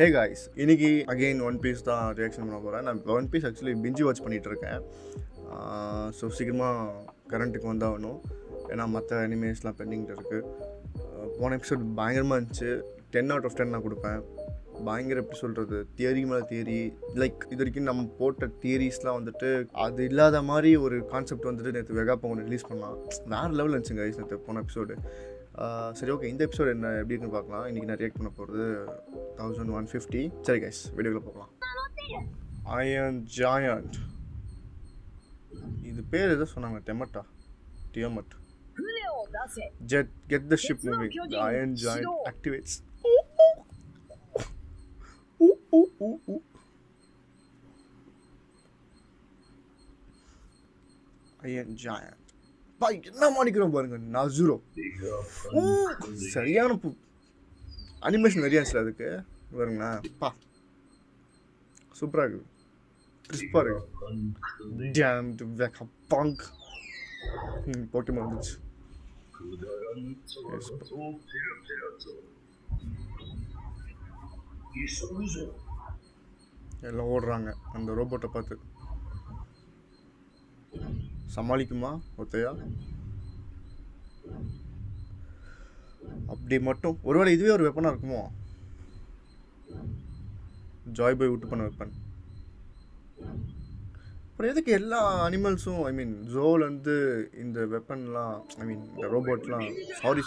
Hey guys, இன்னைக்கு again one piece தான் reaction பண்ண போகிறேன். நான் ஒன் பீஸ் ஆக்சுவலி பிஞ்சி வாட்ச் பண்ணிகிட்டு இருக்கேன். ஸோ சீக்கிரமாக கரண்ட்டுக்கு வந்தாகணும், ஏன்னா மற்ற அனிமேஸ்லாம் பெண்டிங்கில் இருக்குது. போன எபிசோட் பயங்கரமாக இருந்துச்சு. 10 out of 10 நான் கொடுப்பேன். பயங்கர எப்படி சொல்கிறது, தியரி மேலே தியரி. லைக் இது வரைக்கும் நம்ம போட்ட தியரிஸ்லாம் வந்துட்டு அது இல்லாத மாதிரி ஒரு கான்செப்ட் வந்துட்டு நேற்று வெகாப்போ ரிலீஸ் பண்ணலாம். வேறு லெவலில் இருந்துச்சுங்க கைஸ் நேற்று போன எபிசோடு. சரி, ஓகே, இந்த எபிசோடு என்ன எப்படி இருக்குன்னு பார்க்கலாம். இன்றைக்கி நான் ரியாக்ட் பண்ண போகிறது 1150. சரி கைஸ், வீடியோவில் பார்க்கலாம். அயன் ஜாயண்ட், இது பேர் எதோ சொன்னாங்க, டியமட். Get the ship moving. The Iron Giant activates. Iron Giant. பாய் என்ன மாணிக்கிறோம் பாருங்க, நசுரோ. சரியான அனிமேஷன் நிறையா சார் அதுக்கு பாருங்களா. பா சூப்பராக இருக்குது, கிறிஸ்பாக இருக்குது. Damned Vegapunk. போக்கேமான் வந்துச்சு. எல்லாம் ஓடுறாங்க அந்த ரோபோட்டை பார்த்து. சமாளிக்குமா ஒத்தையா? அப்படி மட்டும் ஒருவேளை இதுவே ஒரு வெப்பனாக இருக்குமோ? ஜாய் பாய் விட்டு பண்ண வெப்பன். அப்புறம் எதுக்கு எல்லா அனிமல்ஸும், ஐ மீன் ஜோலேருந்து இந்த வெப்பன்லாம், ஐ மீன் இந்த ரோபோட்லாம், சாரி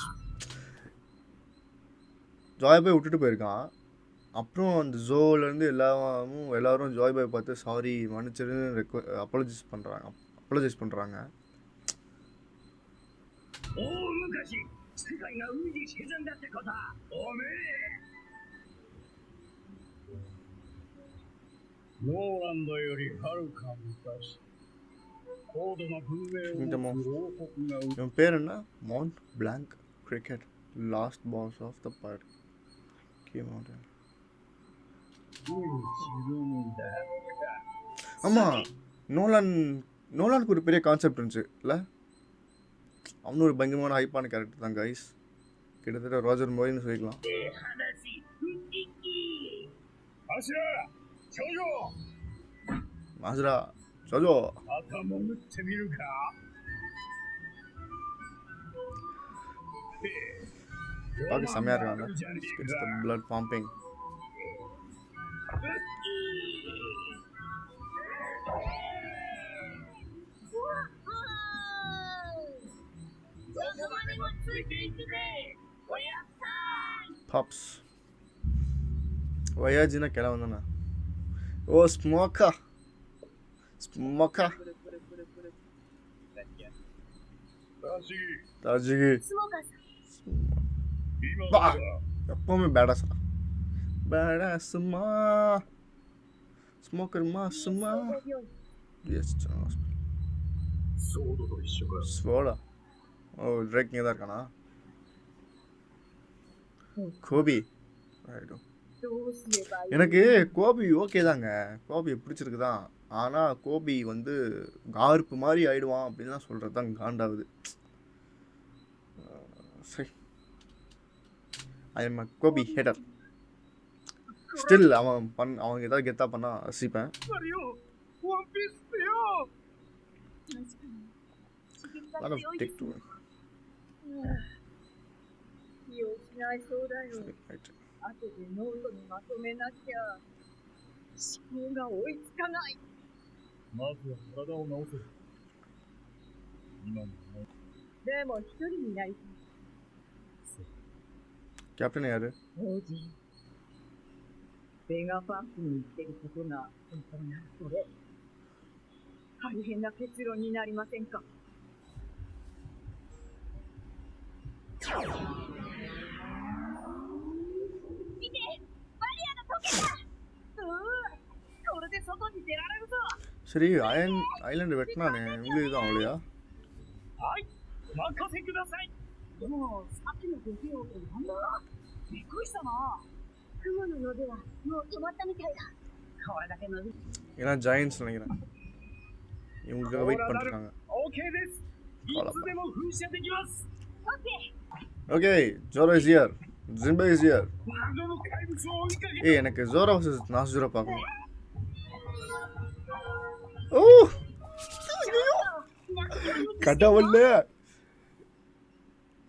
ஜாய் பாய் விட்டுட்டு போயிருக்கான். அப்புறம் அந்த ஜோலேருந்து எல்லாரும் ஜாய் பாய் பார்த்து சாரி மன்னிச்சிருன்னு அப்பாலஜைஸ் பண்ணுறாங்க. இவன் பேர் என்ன? Mount Blanc cricket, last pass of the part. ஆமாம், நோலானுக்கு ஒரு பெரிய கான்செப்ட் இருந்துச்சு இல்லை? அவனு ஒரு பயங்கரமான ஹைப்பான கேரக்டர் தான் கைஸ். கிட்டத்தட்ட ராஜர் மோரின்னு சொல்லிக்கலாம். மாசுரா சோஜோ பார்க்க செம்மையாக இருக்காங்க. blood pumping. Pups. வயாஜினா கிளை வந்தானா? ஓ ஸ்மோக்கா தாஜிகி எப்பவுமே பேடாஸ்மா ஸ்மோக்கர் மாசுமா. ஸ்வோடா. ஓ ட்ரேக் இங்கே தான் இருக்கானா? கோபி. எனக்கு கோபி ஓகே தாங்க, கோபி பிடிச்சிருக்கு தான். ஆனால் கோபி வந்து கார்ப்பு மாதிரி ஆயிடுவான் அப்படின்லாம் சொல்கிறது தான் காண்டாகுது. சரி, I am Gopi hater. Still அவங்க ஏதாவது கெத்தா பண்ணா ரசிப்பேன். கேப்டன் யாரு? சரி, அயன் ஐலண்ட் வெட்டினானே, உங்களுக்கு தான் அவளையா? ஏன்னா ஜாயின்ஸ் நினைக்கிறேன், இவங்களுக்காக வெயிட் பண்ணிருக்காங்க. Okay, Zoro is here. Jinbe is here. ஏய் எனக்கு ஜோரோ vs நாசுரோ பார்க்கணும். ஓ கடவுளே,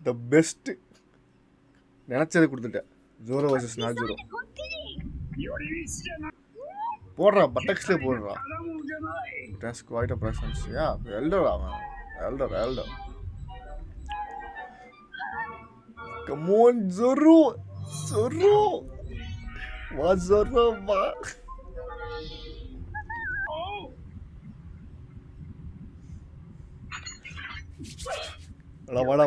த பெஸ்ட். நினைச்சதை கொடுத்துட்டேன். ஜோரோ vs நாசுரோ போடுறா, பட்டக்ஸ்லேயே போடுறா. That's quite a presence. Yeah, elder man. Elder. Come on, Zoro. What Zoro, ma? வாடா.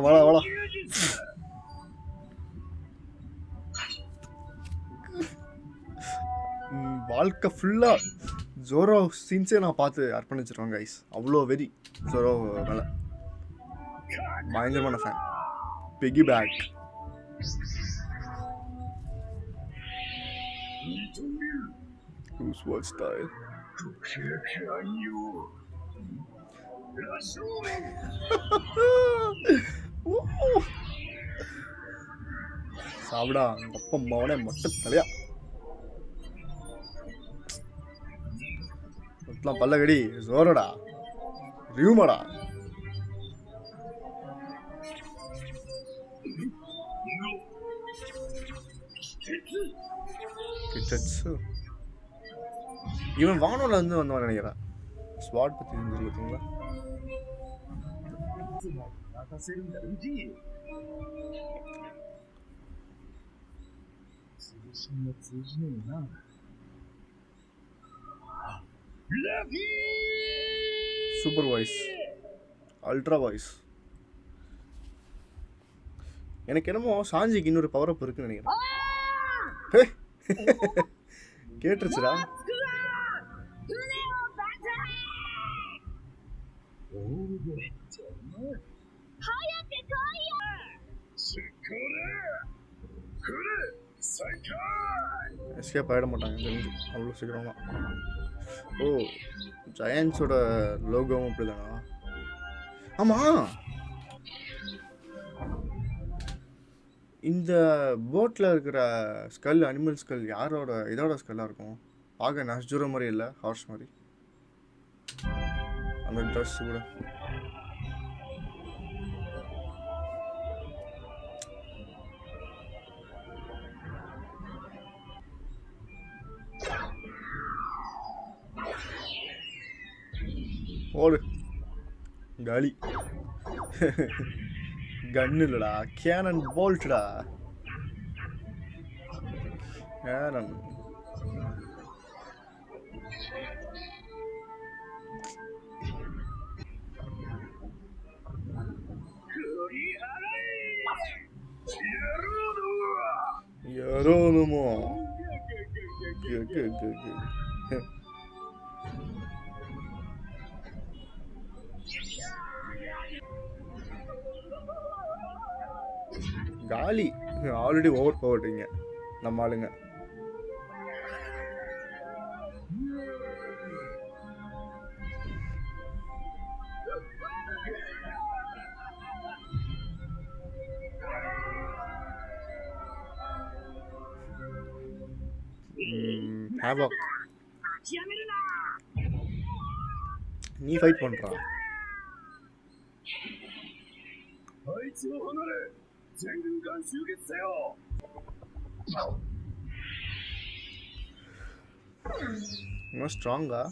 வாழ்க்கை ஃபுல்லாக ஜோரோ சீன்ஸே நான் பார்த்து அர்ப்பணிச்சிருவேன் கைஸ். அவ்வளோ வெறி ஜோரோ மேலே. பயங்கரமான ஃபேன். பிகி பேக். Who's what style? சாப்பிடா அப்பா மவனே மொட்டை தலையா. பல்லகடி ஜோரோடா, ரியூமாடா. இவன் வானோல இருந்து வந்தவன் நினைக்கிறேன். ஸ்வாட் பத்தி தெரிஞ்சிருக்கீங்களா? Super voice, ultra voice. எனக்கு என்னமோ சாஞ்சிக்கு இன்னொரு பவர் அப் இருக்குன்னு நினைக்கிறேன். கேட்டுருச்சுடா. எஸ்கேப் ஆகிட மாட்டாங்க தெரிஞ்சு அவ்வளோ சீக்கிரமா. ஓ ஜயன்ஸோட லோகோவும் அப்படிதானா? ஆமாம், இந்த போட்டில் இருக்கிற ஸ்கல், அனிமல் ஸ்கல் இதோட ஸ்கல்லாக இருக்கும். பார்க்க நஸ்ஜுரோ மாதிரி இல்லை, ஹார்ஸ் மாதிரி. அந்த ட்ரெஸ் கூட ஓடு. காலி கன் இல்லடா, கேனன் போல்ட்டா. கேனன் யாரோனுமோ. காலி ஆல்ரெடி ஓவர் பவர்டிங்க நம்ம ஆளுங்க. ஹேவாக் நீ ஃபைட் பண்றா. இன்னும் ஸ்ட்ராங்கா?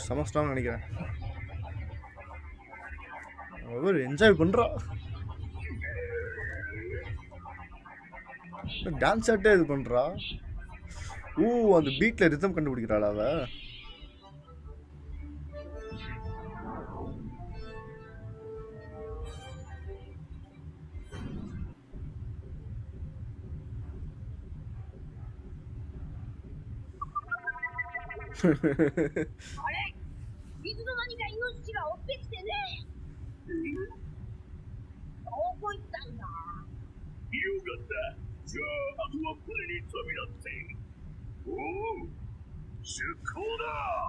செம ஸ்ட்ராங் நினைக்கிறேன். ஒவ்வொரு என்ஜாய் பண்றா. டான்ஸ் ஆட்டே இது பண்றா. அந்த பீட்ல ரிதம் கண்டுபிடிக்கிறாள் அவ.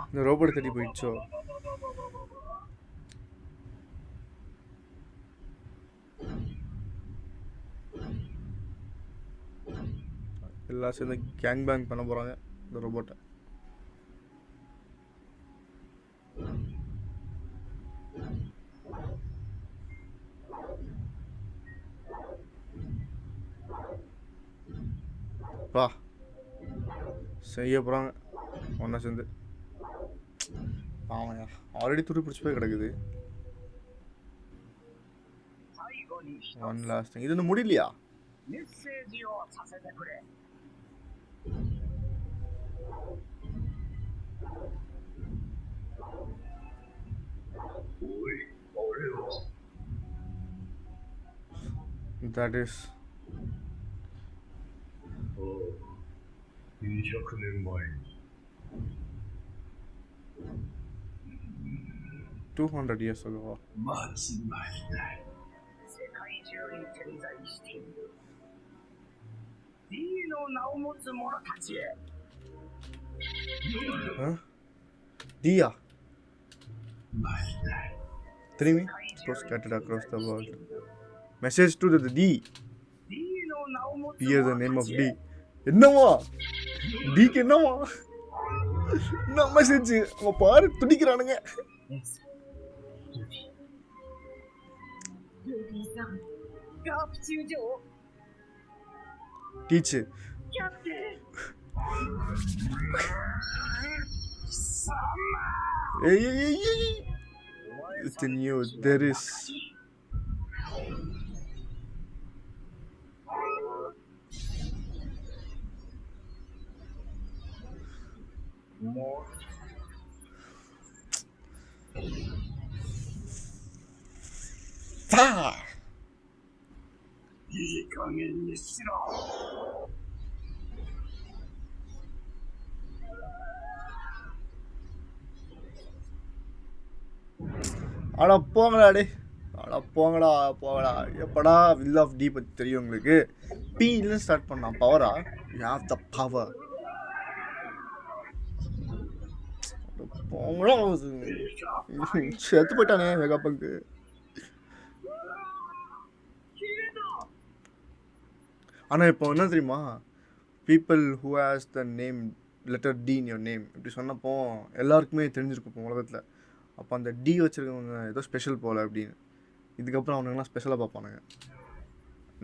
இந்த ரோபோட் தட்டி போயிடுச்சோ. எல்லாம் சேர்ந்து கேங் பேங் பண்ண போகிறாங்க இந்த ரோபோட்டை. பா செய்ய போகிறாங்க ஒன்றா சேர்ந்து. ஆமாயா, ஆல்ரெடி துரு பிடிச்சி போய் கிடக்குது. One last thing. இது இன்னும் முடியலையா? That is 200年前 200 years ago. 間違いない世界中に点在している D の名を持つ者たちへ Huh? Dia. 間違いない Three was scattered across the world. Message to the D. D の名を持つ Hear the 者 name た of ち D. へ என்னவா? Dக்கு என்னவா? என்ன மெசேஜ்? அவங்க பாரு துடிக்கிறானுங்க. ルビーさんガープ中将 Teach. キャプテン Hey, hey, hey, hey. Within you there is. Ah! いい加減にしろ அடா போங்கடா டே. அடா போங்கடா போங்கடா. எப்படா வில் ஆஃப் டி பற்றி தெரியும் உங்களுக்கு? பீன்னு ஸ்டார்ட் பண்ணான் பவரா? You have the power. போங்கடா. செத்து போயிட்டானே வெகாபங்கு. ஆனால் இப்போ என்ன தெரியுமா? People who has the name letter D in your name இப்படி சொன்னப்போ எல்லாருக்குமே தெரிஞ்சிருக்கும் இப்போ உலகத்தில். அப்போ அந்த டி வச்சுருக்கவங்க ஏதோ ஸ்பெஷல் போல் அப்படின்னு. இதுக்கப்புறம் அவனுங்கெல்லாம் ஸ்பெஷலாக பார்ப்பானுங்க.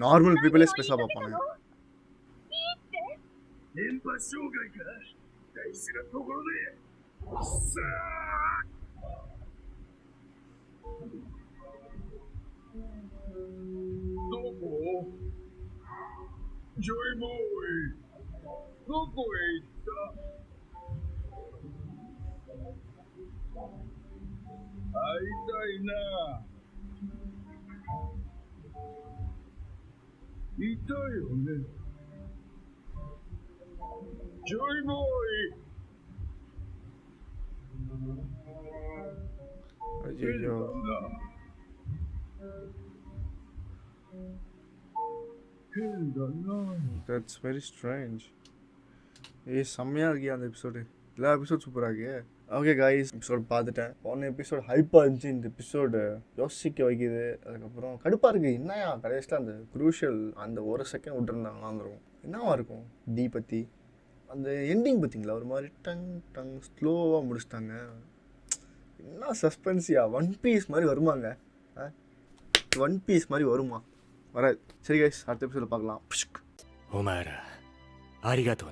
நார்மல் பீப்புளே ஸ்பெஷலாக பார்ப்பானுங்க. 電波障害か大事なところでさあどこジョイボーイどこへ行った会いたいないたよねジョイボーイ ஐயோ, தட்ஸ் வெரி ஸ்ட்ரேஞ்ச். செம்மையாக இருக்கியா அந்த எபிசோடு. எல்லா எபிசோட் சூப்பராக இருக்கே. ஓகே காய்ஸ், எபிசோட் பார்த்துட்டேன். போன எபிசோட் ஹைப்பாக இருந்துச்சு. இந்த எபிசோடு யோசிக்க வைக்கிது. அதுக்கப்புறம் கடுப்பாக இருக்குது. என்னையா கடைசியில் அந்த குரூஷியல் அந்த ஒரு செகண்ட் விட்டுருந்தாங்கன்னா வந்துடும். என்னவா இருக்கும் டி பற்றி? அந்த எண்டிங் பார்த்தீங்களா? ஒரு மாதிரி டங் டங் ஸ்லோவாக முடிச்சிட்டாங்க. என்ன சஸ்பென்ஸியா? ஒன் பீஸ் மாதிரி வருமாங்க? ஒன் பீஸ் மாதிரி வருமா? வராது. சரி கைஸ், அடுத்த எபிசோட பார்க்கலாம். お前らありがとうね。